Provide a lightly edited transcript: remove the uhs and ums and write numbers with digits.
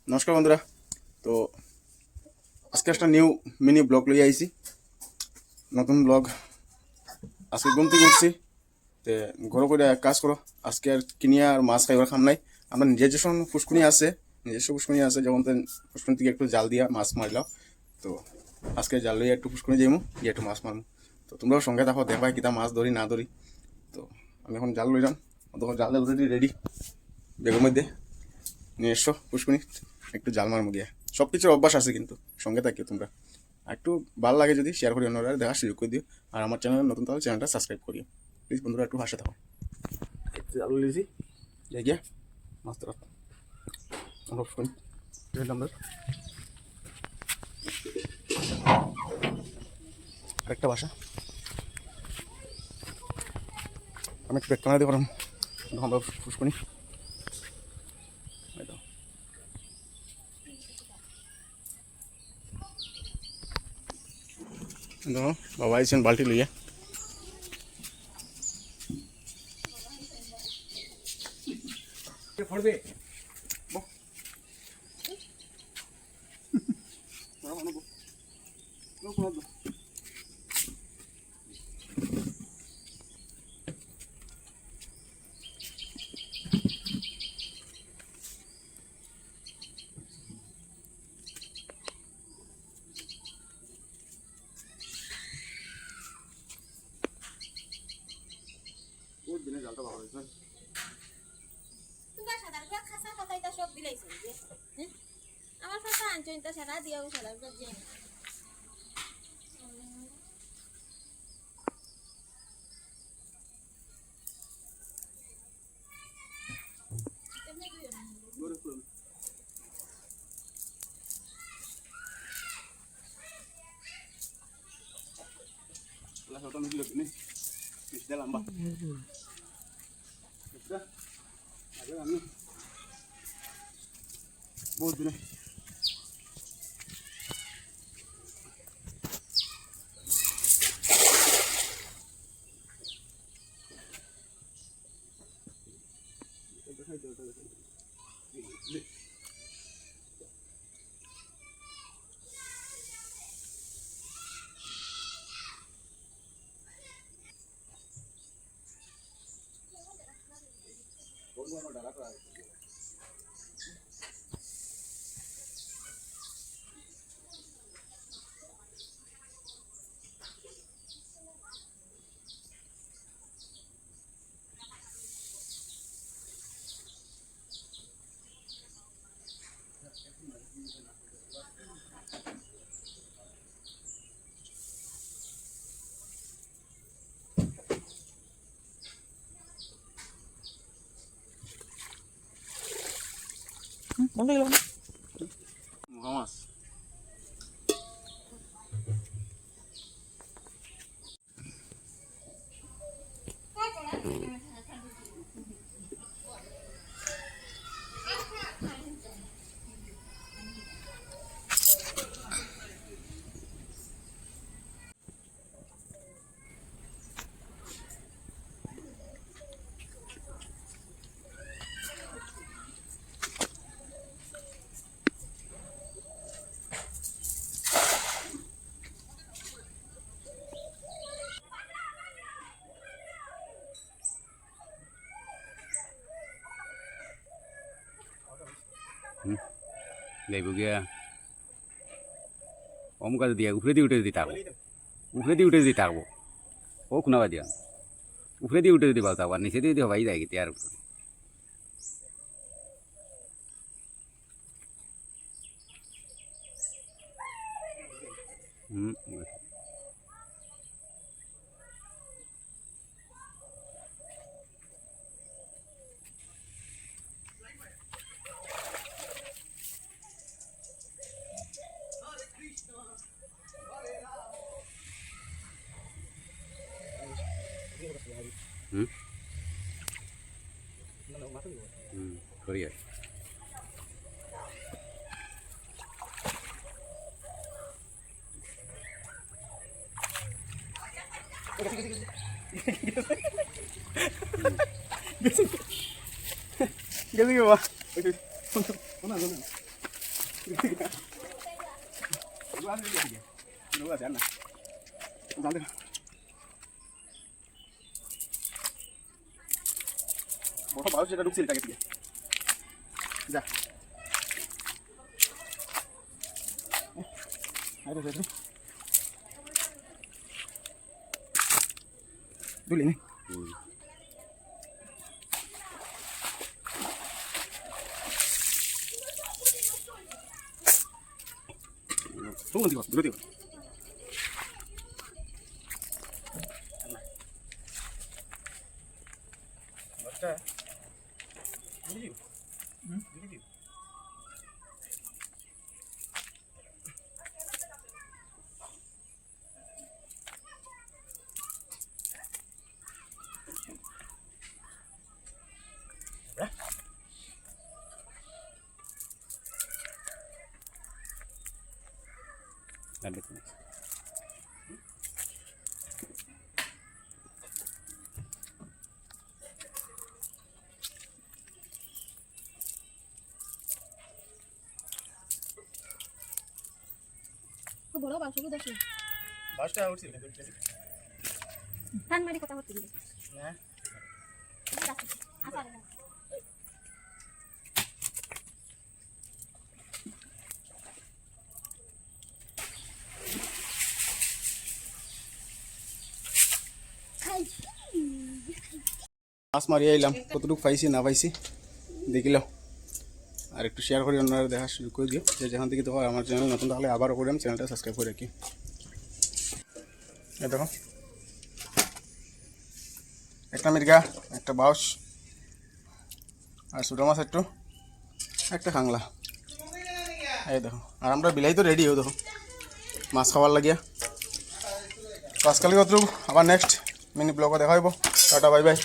নমস্কার বন্ধুরা, তো আজকে একটা নিউ মিনি ব্লগ লইয়া আইছি। নতুন ব্লগ। আজকে ঘুম থেকে উঠছি, তে ঘর করে এক কাজ করো, আজকে আর কিনিয়া আর মাছ খাইবার খাম নাই। আমরা নিজস্ব পুষ্কুনি আছে, যেমন পুষ্কুনি থেকে একটু জাল দিয়া মাছ মারলাম। তো আজকে জাল লইয়া একটু পুষ্কুনি যাইমু, গিয়ে একটু মাছ মারমু। তো তোমরাও সঙ্গে থাকো, দেখবা কিতা মাছ ধরি না ধরি। তো আমি এখন জাল লইলাম, তখন জাল অলরেডি রেডি বেগের মধ্যে নিয়ে এসছো পুষ্কুনি, একটু জাল মারমু গিয়া। সব কিছুর অভ্যাস আছে, কিন্তু সঙ্গে থাকিও তোমরা। একটু ভালো লাগে যদি শেয়ার করি, অন্যরা দেখার সুযোগ করে দিও। আর আমার চ্যানেল নতুন তাহলে চ্যানেলটা সাবস্ক্রাইব করিও প্লিজ বন্ধুরা, একটু ভাষা থাকো। একটু আলু লিয়েছি, যাই গিয়া মাছ ধরা আমরা শুনি আমরা আরেকটা ভাষা আমি একটু ক্যামেরা দিয়ে পারলাম আমরা ফুসকুনি। বাবা আইছেন বালতি লইয়া। জালটা ভালো হয়েছে। আমার কথা আনচইনটা সারা দিয়াও সারা যে बहुत दिन Muhammad. যাইব গিয়া অমুকা দিয়া উপরে দিয়ে উঠে যদি থাকবো, উপরে দিয়ে উঠে যদি থাকবো ও খুনাবা দিয়া উপরে দিয়ে উঠে যদি ভালো থাকবো, আর নিচে দিয়ে যদি হবাই যায় কি আর করিয়া গেছি কি বাবা বড় বাউস যেটা ঢুকছিল টাকে থেকে যা আরে রে দুলি নে তুই দিবা দূরে দিবা বাচ্চা দিদি দিদি বড় বাসু দেখি বাসটা উঠছিল ধান মারি কথা হচ্ছে দিদি হ্যাঁ আচ্ছা মাছ মারিয়ে এলাম কতটুকু পাইছি না পাইছি দেখিলাম আর একটু শেয়ার করে আপনারা দেখার সুযোগ করে দিও যে যেখান থেকে দেখো আমার চ্যানেল নতুন তাহলে আবারও করে আমি চ্যানেলটা সাবস্ক্রাইব করে রাখি এই দেখো একটা মির্গা একটা বাউস আর ছোটো মাছ একটু একটা খাংলা এই দেখো আর আমরা বিলাই তো রেডি হো দেখো মাছ খাওয়ার লাগিয়া তো আজকাল কতটুকু আবার নেক্সট মিনি ব্লগে দেখা হইব টাটা বাই বাই